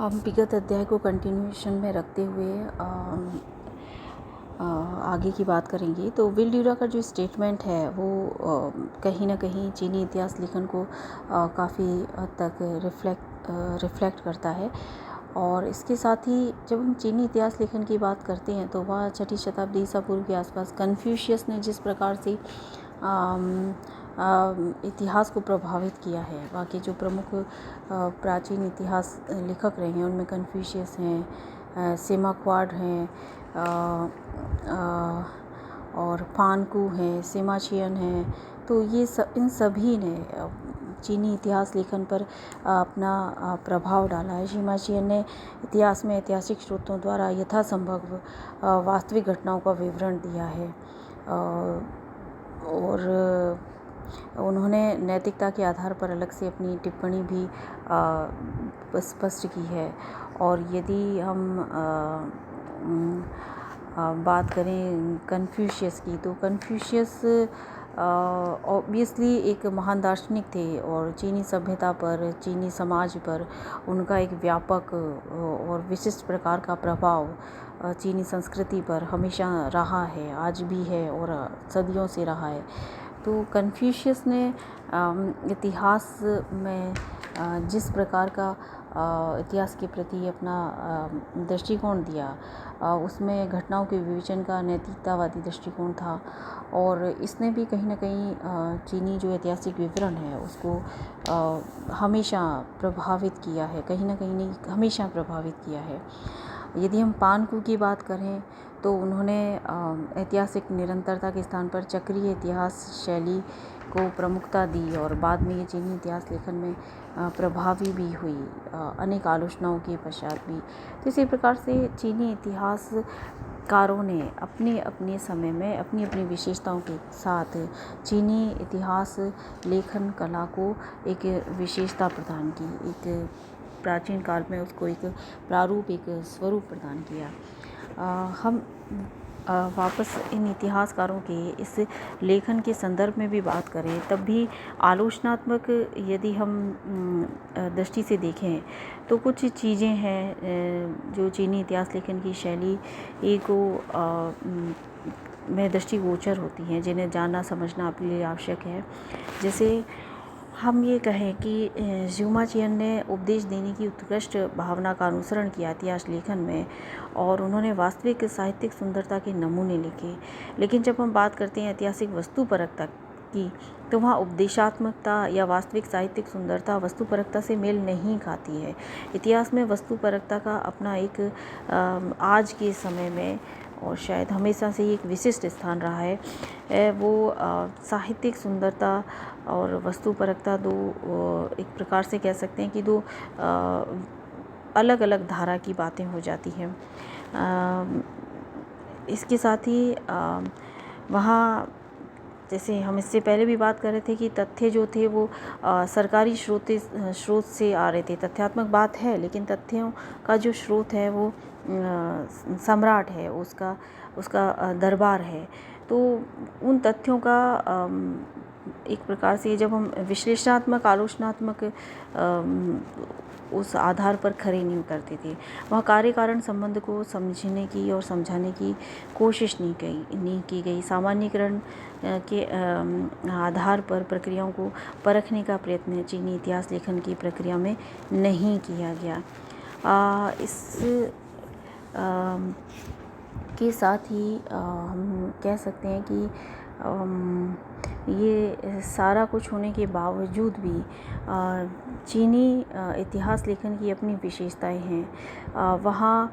हम विगत अध्याय को कंटिन्यूएशन में रखते हुए आगे की बात करेंगे। तो विल ड्यूरा का जो स्टेटमेंट है वो कहीं ना कहीं चीनी इतिहास लेखन को काफ़ी हद तक रिफ्लेक्ट करता है। और इसके साथ ही जब हम चीनी इतिहास लेखन की बात करते हैं तो वह 6ठी शताब्दी ईसा पूर्व के आसपास कन्फ्यूशियस ने जिस प्रकार से इतिहास को प्रभावित किया है, वहाँ के जो प्रमुख प्राचीन इतिहास लेखक रहे हैं उनमें कन्फ्यूशियस हैं, सेमा क्वाड हैं, और फानकू हैं, सिमाचियन हैं। तो ये इन सभी ने चीनी इतिहास लेखन पर अपना प्रभाव डाला है। सिमाचियन ने इतिहास में ऐतिहासिक स्रोतों द्वारा यथासंभव वास्तविक घटनाओं का विवरण दिया है, और उन्होंने नैतिकता के आधार पर अलग से अपनी टिप्पणी भी स्पष्ट की है। और यदि हम बात करें कन्फ्यूशियस की, तो कन्फ्यूशियस ऑब्वियसली एक महान दार्शनिक थे और चीनी सभ्यता पर, चीनी समाज पर उनका एक व्यापक और विशिष्ट प्रकार का प्रभाव चीनी संस्कृति पर हमेशा रहा है, आज भी है और सदियों से रहा है। तो कन्फ्यूशियस ने इतिहास में जिस प्रकार का इतिहास के प्रति अपना दृष्टिकोण दिया, उसमें घटनाओं के विवेचन का नैतिकतावादी दृष्टिकोण था। और इसने भी कहीं ना कहीं चीनी जो ऐतिहासिक विवरण है उसको हमेशा प्रभावित किया है, कहीं ना कहीं नहीं, हमेशा प्रभावित किया है। यदि हम पानकू की बात करें तो उन्होंने ऐतिहासिक निरंतरता के स्थान पर चक्रीय इतिहास शैली को प्रमुखता दी और बाद में ये चीनी इतिहास लेखन में प्रभावी भी हुई, अनेक आलोचनाओं के पश्चात भी। तो इसी प्रकार से चीनी इतिहासकारों ने अपने अपने समय में अपनी अपनी विशेषताओं के साथ चीनी इतिहास लेखन कला को एक विशेषता प्रदान की, एक प्राचीन काल में उसको एक प्रारूप, एक स्वरूप प्रदान किया। हम वापस इन इतिहासकारों के इस लेखन के संदर्भ में भी बात करें, तब भी आलोचनात्मक यदि हम दृष्टि से देखें तो कुछ चीज़ें हैं जो चीनी इतिहास लेखन की शैली को में दृष्टिगोचर होती हैं, जिन्हें जानना समझना अपने लिए आवश्यक है। जैसे हम ये कहें कि सिमाचियन ने उपदेश देने की उत्कृष्ट भावना का अनुसरण किया इतिहास लेखन में, और उन्होंने वास्तविक साहित्यिक सुंदरता के नमूने लिखे। लेकिन जब हम बात करते हैं ऐतिहासिक वस्तुपरकता की, तो वहाँ उपदेशात्मकता या वास्तविक साहित्यिक सुंदरता वस्तुपरकता से मेल नहीं खाती है। इतिहास में वस्तुपरकता का अपना एक आज के समय में और शायद हमेशा से एक विशिष्ट स्थान रहा है। वो साहित्यिक सुंदरता और वस्तुपरकता दो एक प्रकार से कह सकते हैं कि दो अलग अलग धारा की बातें हो जाती हैं। इसके साथ ही वहाँ, जैसे हम इससे पहले भी बात कर रहे थे कि तथ्य जो थे वो सरकारी स्रोत से आ रहे थे। तथ्यात्मक बात है, लेकिन तथ्यों का जो स्रोत है वो सम्राट है, उसका दरबार है। तो उन तथ्यों का एक प्रकार से जब हम विश्लेषणात्मक, आलोचनात्मक उस आधार पर खरे नहीं उतरते थे, वहाँ कार्य कारण संबंध को समझने की और समझाने की कोशिश नहीं की गई। सामान्यीकरण के आधार पर प्रक्रियाओं को परखने का प्रयत्न चीनी इतिहास लेखन की प्रक्रिया में नहीं किया गया। इस के साथ ही हम कह सकते हैं कि ये सारा कुछ होने के बावजूद भी चीनी इतिहास लेखन की अपनी विशेषताएं हैं। वहाँ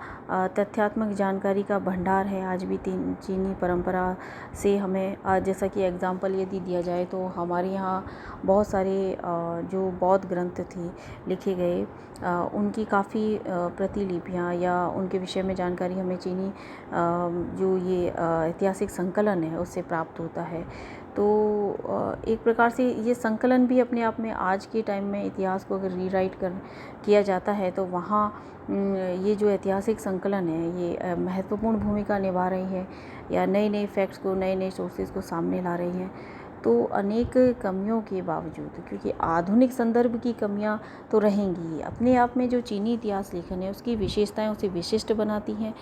तथ्यात्मक जानकारी का भंडार है आज भी चीनी परंपरा से। हमें जैसा कि एग्जाम्पल यदि दिया जाए तो हमारे यहाँ बहुत सारे जो बौद्ध ग्रंथ थे लिखे गए, उनकी काफ़ी प्रतिलिपियाँ या उनके विषय में जानकारी हमें चीनी जो ये ऐतिहासिक संकलन है उससे प्राप्त होता है। तो एक प्रकार से ये संकलन भी अपने आप में आज के टाइम में इतिहास को अगर रीराइट किया जाता है तो वहाँ ये जो ऐतिहासिक संकलन है ये महत्वपूर्ण भूमिका निभा रही है, या नए नए फैक्ट्स को, नए नए सोर्सेज को सामने ला रही हैं। तो अनेक कमियों के बावजूद, क्योंकि आधुनिक संदर्भ की कमियां तो रहेंगी, अपने आप में जो चीनी इतिहास लेखन है उसकी विशेषताएं उसे विशिष्ट बनाती हैं।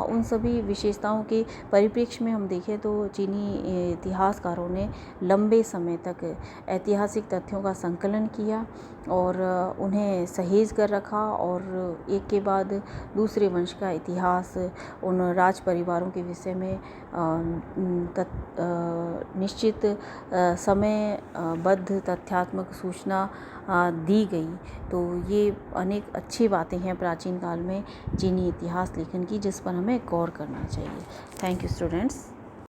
उन सभी विशेषताओं के परिप्रेक्ष्य में हम देखें तो चीनी इतिहासकारों ने लंबे समय तक ऐतिहासिक तथ्यों का संकलन किया और उन्हें सहेज कर रखा, और एक के बाद दूसरे वंश का इतिहास, उन राज परिवारों के विषय में निश्चित समयबद्ध तथ्यात्मक सूचना दी गई। तो ये अनेक अच्छी बातें हैं प्राचीन काल में चीनी इतिहास लेखन की, जिस पर हमें गौर करना चाहिए। Thank you students.